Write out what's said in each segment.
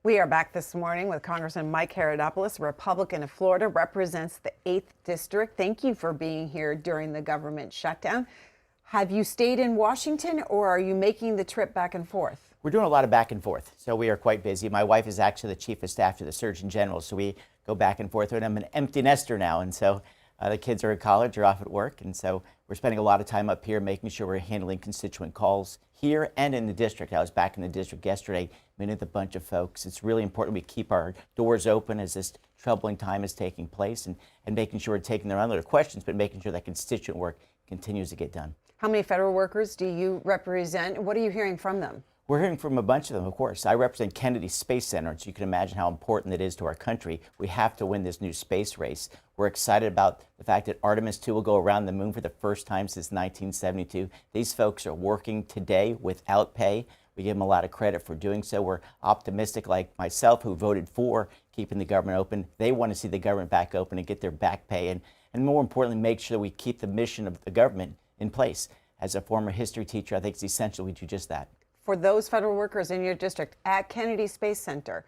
We are back this morning with Congressman Mike Haridopolos, Republican of Florida, represents the 8th District. Thank you for being here during the government shutdown. Have you stayed in Washington or are you making the trip back and forth? We're doing a lot of back and forth, so we are quite busy. My wife is actually the Chief of Staff to the Surgeon General, so we go back and forth. And I'm an empty nester now, and so the kids are at college or off at work, and so we're spending a lot of time up here making sure we're handling constituent calls here and in the district. I was back in the district yesterday, meeting with a bunch of folks. It's really important we keep our doors open as this troubling time is taking place, and making sure we're taking their other questions, but making sure that constituent work continues to get done. How many federal workers do you represent? What are you hearing from them? We're hearing from a bunch of them, of course. I represent Kennedy Space Center, and so you can imagine how important it is to our country. We have to win this new space race. We're excited about the fact that Artemis 2 will go around the moon for the first time since 1972. These folks are working today without pay. We give them a lot of credit for doing so. We're optimistic, like myself, who voted for keeping the government open. They want to see the government back open and get their back pay, and more importantly, make sure we keep the mission of the government in place. As a former history teacher, I think it's essential we do just that. For those federal workers in your district at Kennedy Space Center,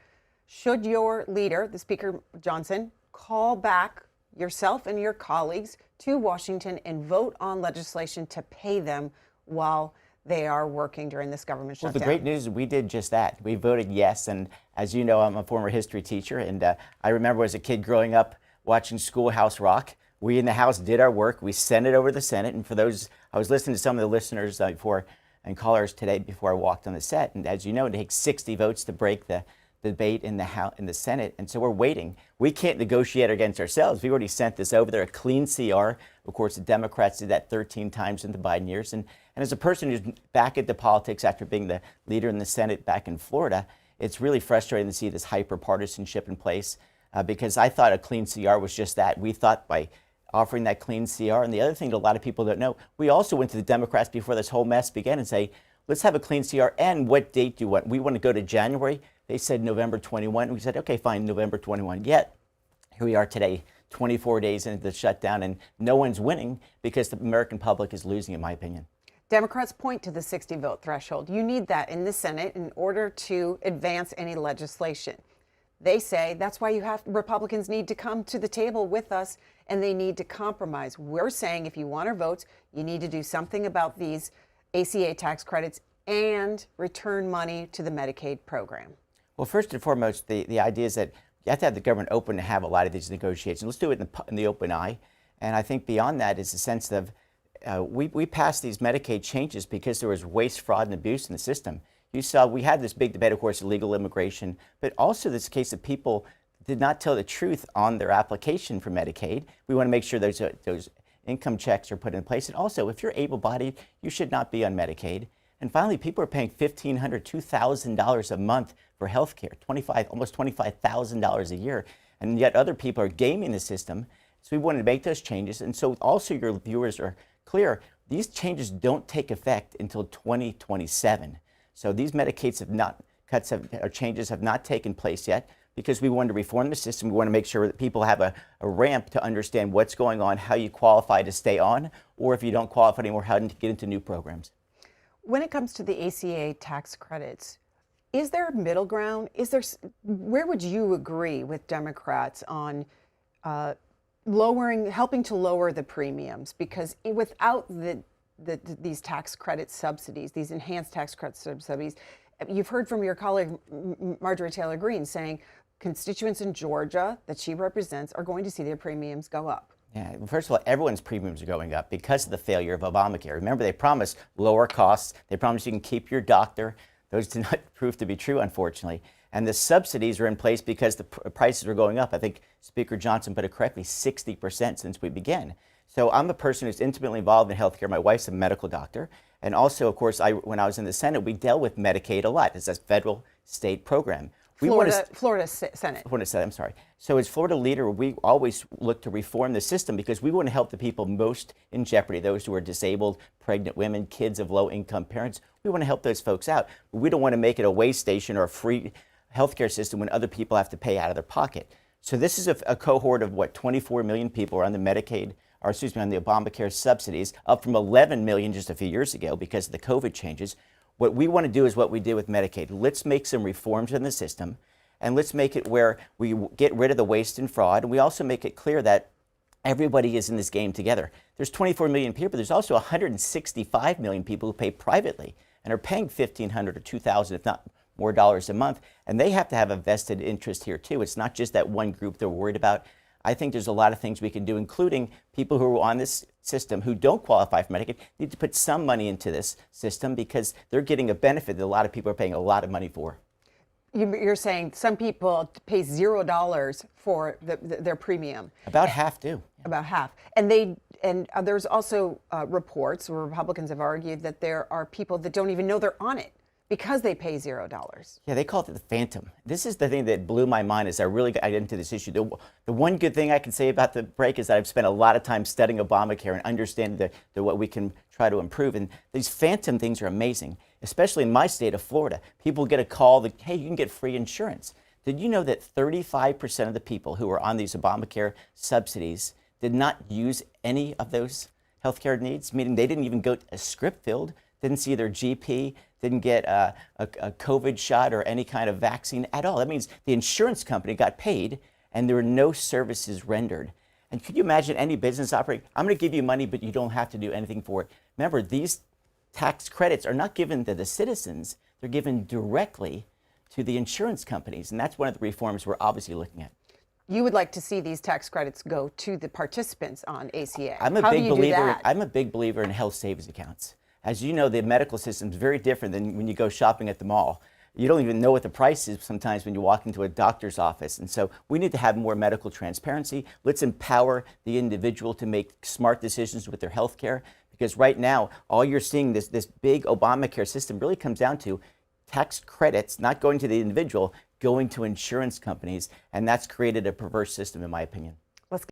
should your leader, the Speaker Johnson, call back yourself and your colleagues to Washington and vote on legislation to pay them while they are working during this government shutdown? Well, the great news is we did just that. We voted yes, and as you know, I'm a former history teacher, and I remember as a kid growing up watching Schoolhouse Rock. We in the House did our work. We sent it over to the Senate, and for those, I was listening to some of the listeners before and callers today before I walked on the set, and as you know, it takes 60 votes to break the debate in the House, in the Senate, and so we're waiting. We can't negotiate against ourselves. We already sent this over there, a clean CR. Of course, the Democrats did that 13 times in the Biden years, and as a person who's back into politics after being the leader in the Senate back in Florida, it's really frustrating to see this hyper-partisanship in place because I thought a clean CR was just that. We thought by offering that clean CR. And the other thing that a lot of people don't know, we also went to the Democrats before this whole mess began and say, let's have a clean CR. And what date do you want? We want to go to January. They said November 21. We said, okay, fine, November 21. Yet, here we are today, 24 days into the shutdown, and no one's winning because the American public is losing, in my opinion. Democrats point to the 60 vote threshold. You need that in the Senate in order to advance any legislation. They say that's why Republicans need to come to the table with us and they need to compromise. We're saying if you want our votes, you need to do something about these ACA tax credits and return money to the Medicaid program. Well, first and foremost, the idea is that you have to have the government open to have a lot of these negotiations. Let's do it in the open eye. And I think beyond that is the sense of we passed these Medicaid changes because there was waste, fraud, and abuse in the system. You saw we had this big debate, of course, illegal immigration, but also this case of people did not tell the truth on their application for Medicaid. We want to make sure those income checks are put in place. And also, if you're able-bodied, you should not be on Medicaid. And finally, people are paying $1,500, $2,000 a month for health care, almost $25,000 a year. And yet other people are gaming the system. So we wanted to make those changes. And so also your viewers are clear, these changes don't take effect until 2027. So these Medicaid changes have not taken place yet because we wanted to reform the system. We want to make sure that people have a ramp to understand what's going on, how you qualify to stay on, or if you don't qualify anymore, how to get into new programs. When it comes to the ACA tax credits, is there a middle ground? Where would you agree with Democrats on helping to lower the premiums? Because without these tax credit subsidies, these enhanced tax credit subsidies, you've heard from your colleague Marjorie Taylor Greene saying constituents in Georgia that she represents are going to see their premiums go up. Yeah, first of all, everyone's premiums are going up because of the failure of Obamacare. Remember, they promised lower costs. They promised you can keep your doctor. Those did not prove to be true, unfortunately. And the subsidies are in place because the prices are going up. I think Speaker Johnson put it correctly, 60% since we began. So I'm a person who's intimately involved in healthcare. My wife's a medical doctor. And also, of course, when I was in the Senate, we dealt with Medicaid a lot. It's a federal state program. Florida Senate. I'm sorry. So as Florida leader, we always look to reform the system because we want to help the people most in jeopardy, those who are disabled, pregnant women, kids of low-income parents. We want to help those folks out. But we don't want to make it a way station or a free healthcare system when other people have to pay out of their pocket. So this is a cohort of, 24 million people are on the Medicaid, or excuse me, on the Obamacare subsidies, up from 11 million just a few years ago because of the COVID changes. What we want to do is what we did with Medicaid. Let's make some reforms in the system. and let's make it where we get rid of the waste and fraud. And we also make it clear that everybody is in this game together. There's 24 million people. There's also 165 million people who pay privately and are paying $1,500 or $2,000, if not more dollars a month. And they have to have a vested interest here too. It's not just that one group they're worried about. I think there's a lot of things we can do, including people who are on this system who don't qualify for Medicaid need to put some money into this system because they're getting a benefit that a lot of people are paying a lot of money for. You're saying some people pay $0 for their premium. About half do. About half. And there's also reports where Republicans have argued that there are people that don't even know they're on it because they pay $0. Yeah, they call it the phantom. This is the thing that blew my mind as I really got into this issue. The one good thing I can say about the break is that I've spent a lot of time studying Obamacare and understanding what we can try to improve. And these phantom things are amazing, especially in my state of Florida. People get a call that, hey, you can get free insurance. Did you know that 35% of the people who are on these Obamacare subsidies did not use any of those healthcare needs? Meaning they didn't even go a script filled, didn't see their GP, didn't get a COVID shot or any kind of vaccine at all. That means the insurance company got paid and there were no services rendered. And could you imagine any business operating? I'm going to give you money, but you don't have to do anything for it. Remember, these tax credits are not given to the citizens. They're given directly to the insurance companies. And that's one of the reforms we're obviously looking at. You would like to see these tax credits go to the participants on ACA. I'm a How big do you do believer. that? I'm a big believer in health savings accounts. As you know, the medical system is very different than when you go shopping at the mall. You don't even know what the price is sometimes when you walk into a doctor's office. And so we need to have more medical transparency. Let's empower the individual to make smart decisions with their health care. Because right now, all you're seeing, this big Obamacare system really comes down to tax credits not going to the individual, going to insurance companies. And that's created a perverse system, in my opinion.